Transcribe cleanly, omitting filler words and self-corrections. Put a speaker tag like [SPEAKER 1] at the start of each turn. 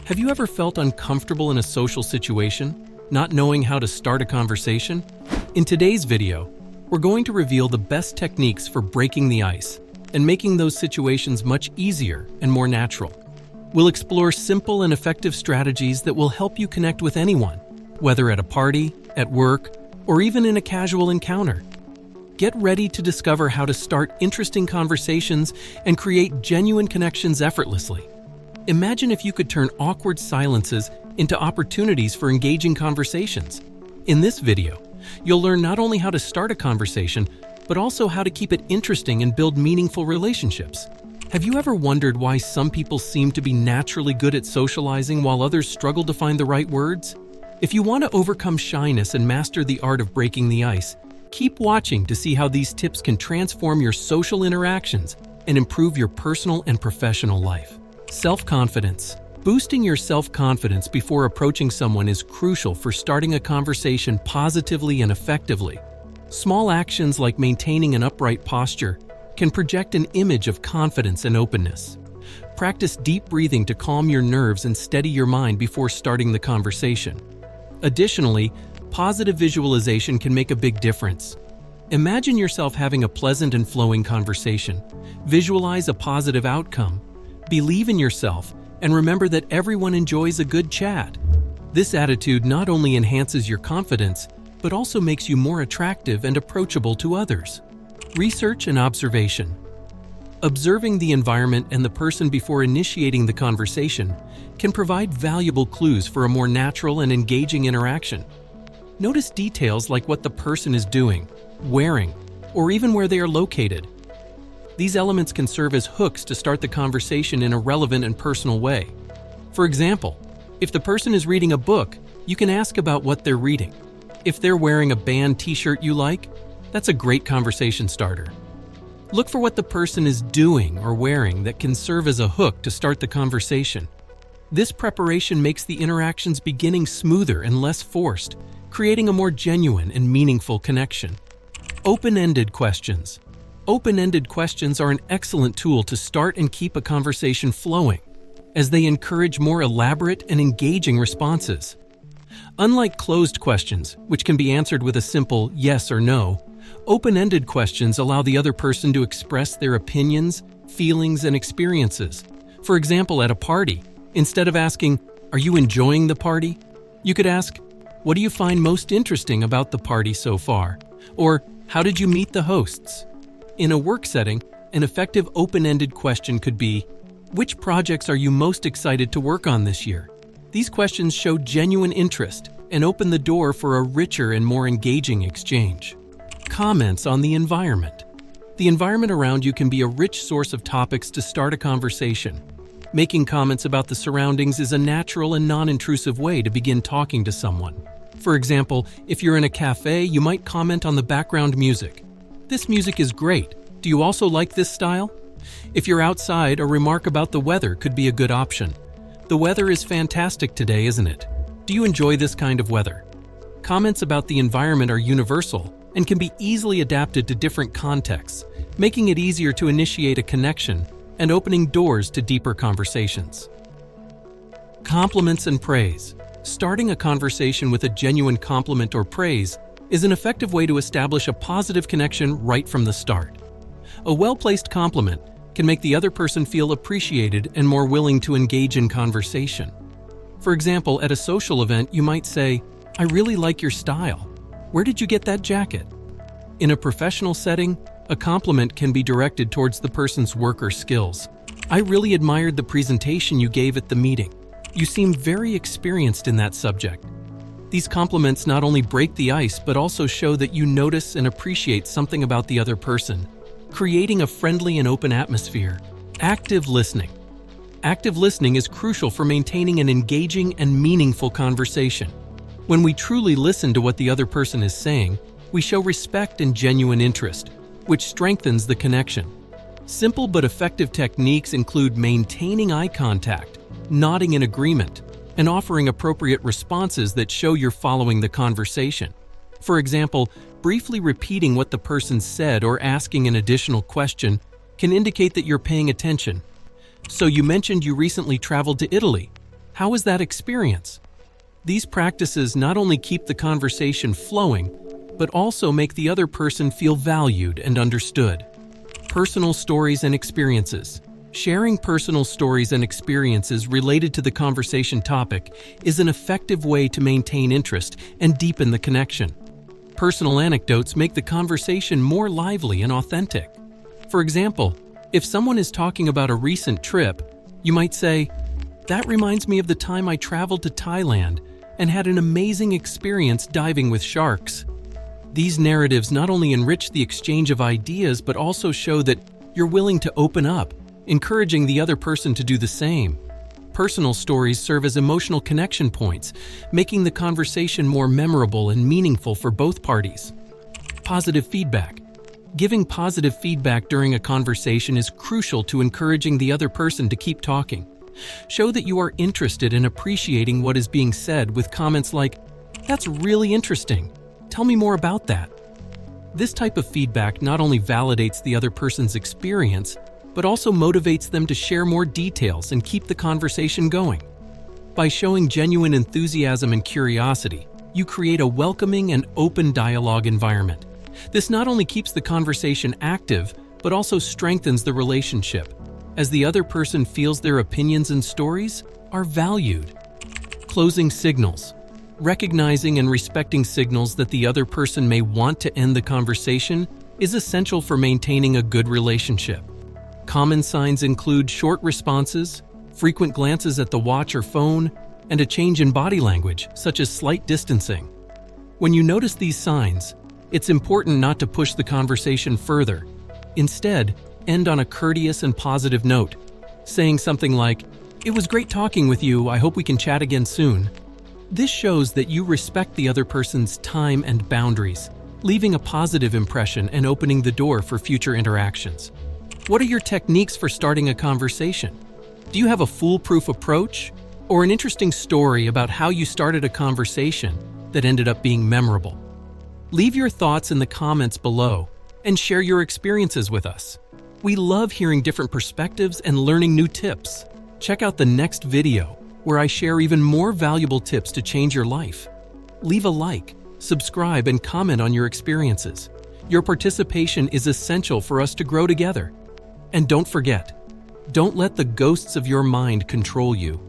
[SPEAKER 1] Have you ever felt uncomfortable in a social situation, not knowing how to start a conversation? In today's video, we're going to reveal the best techniques for breaking the ice and making those situations much easier and more natural. We'll explore simple and effective strategies that will help you connect with anyone, whether at a party, at work, or even in a casual encounter. Get ready to discover how to start interesting conversations and create genuine connections effortlessly. Imagine if you could turn awkward silences into opportunities for engaging conversations. In this video, you'll learn not only how to start a conversation, but also how to keep it interesting and build meaningful relationships. Have you ever wondered why some people seem to be naturally good at socializing while others struggle to find the right words? If you want to overcome shyness and master the art of breaking the ice, keep watching to see how these tips can transform your social interactions and improve your personal and professional life. Self-confidence. Boosting your self-confidence before approaching someone is crucial for starting a conversation positively and effectively. Small actions like maintaining an upright posture can project an image of confidence and openness. Practice deep breathing to calm your nerves and steady your mind before starting the conversation. Additionally, positive visualization can make a big difference. Imagine yourself having a pleasant and flowing conversation. Visualize a positive outcome. Believe in yourself, and remember that everyone enjoys a good chat. This attitude not only enhances your confidence, but also makes you more attractive and approachable to others. Research and observation. Observing the environment and the person before initiating the conversation can provide valuable clues for a more natural and engaging interaction. Notice details like what the person is doing, wearing, or even where they are located. These elements can serve as hooks to start the conversation in a relevant and personal way. For example, if the person is reading a book, you can ask about what they're reading. If they're wearing a band t-shirt you like, that's a great conversation starter. Look for what the person is doing or wearing that can serve as a hook to start the conversation. This preparation makes the interactions beginning smoother and less forced, creating a more genuine and meaningful connection. Open-ended questions. Open-ended questions are an excellent tool to start and keep a conversation flowing, as they encourage more elaborate and engaging responses. Unlike closed questions, which can be answered with a simple yes or no, open-ended questions allow the other person to express their opinions, feelings, and experiences. For example, at a party, instead of asking, "Are you enjoying the party?" you could ask, "What do you find most interesting about the party so far?" Or, "How did you meet the hosts?" In a work setting, an effective open-ended question could be, "Which projects are you most excited to work on this year?" These questions show genuine interest and open the door for a richer and more engaging exchange. Comments on the environment. The environment around you can be a rich source of topics to start a conversation. Making comments about the surroundings is a natural and non-intrusive way to begin talking to someone. For example, if you're in a cafe, you might comment on the background music. "This music is great. Do you also like this style?" If you're outside, a remark about the weather could be a good option. "The weather is fantastic today, isn't it? Do you enjoy this kind of weather?" Comments about the environment are universal and can be easily adapted to different contexts, making it easier to initiate a connection and opening doors to deeper conversations. Compliments and praise. Starting a conversation with a genuine compliment or praise is an effective way to establish a positive connection right from the start. A well-placed compliment can make the other person feel appreciated and more willing to engage in conversation. For example, at a social event, you might say, "I really like your style. Where did you get that jacket?" In a professional setting, a compliment can be directed towards the person's work or skills. "I really admired the presentation you gave at the meeting. You seemed very experienced in that subject." These compliments not only break the ice, but also show that you notice and appreciate something about the other person, creating a friendly and open atmosphere. Active listening. Active listening is crucial for maintaining an engaging and meaningful conversation. When we truly listen to what the other person is saying, we show respect and genuine interest, which strengthens the connection. Simple but effective techniques include maintaining eye contact, nodding in agreement, and offering appropriate responses that show you're following the conversation. For example, briefly repeating what the person said or asking an additional question can indicate that you're paying attention. "So you mentioned you recently traveled to Italy. How was that experience? These practices not only keep the conversation flowing, but also make the other person feel valued and understood. Personal stories and experiences. Sharing personal stories and experiences related to the conversation topic is an effective way to maintain interest and deepen the connection. Personal anecdotes make the conversation more lively and authentic. For example, if someone is talking about a recent trip, you might say, "That reminds me of the time I traveled to Thailand and had an amazing experience diving with sharks." These narratives not only enrich the exchange of ideas but also show that you're willing to open up, encouraging the other person to do the same. Personal stories serve as emotional connection points, making the conversation more memorable and meaningful for both parties. Positive feedback. Giving positive feedback during a conversation is crucial to encouraging the other person to keep talking. Show that you are interested in appreciating what is being said with comments like, "That's really interesting. Tell me more about that." This type of feedback not only validates the other person's experience, but also motivates them to share more details and keep the conversation going. By showing genuine enthusiasm and curiosity, you create a welcoming and open dialogue environment. This not only keeps the conversation active, but also strengthens the relationship, as the other person feels their opinions and stories are valued. Closing signals. Recognizing and respecting signals that the other person may want to end the conversation is essential for maintaining a good relationship. Common signs include short responses, frequent glances at the watch or phone, and a change in body language, such as slight distancing. When you notice these signs, it's important not to push the conversation further. Instead, end on a courteous and positive note, saying something like, "It was great talking with you, I hope we can chat again soon." This shows that you respect the other person's time and boundaries, leaving a positive impression and opening the door for future interactions. What are your techniques for starting a conversation? Do you have a foolproof approach or an interesting story about how you started a conversation that ended up being memorable? Leave your thoughts in the comments below and share your experiences with us. We love hearing different perspectives and learning new tips. Check out the next video where I share even more valuable tips to change your life. Leave a like, subscribe, and comment on your experiences. Your participation is essential for us to grow together. And don't forget, don't let the ghosts of your mind control you.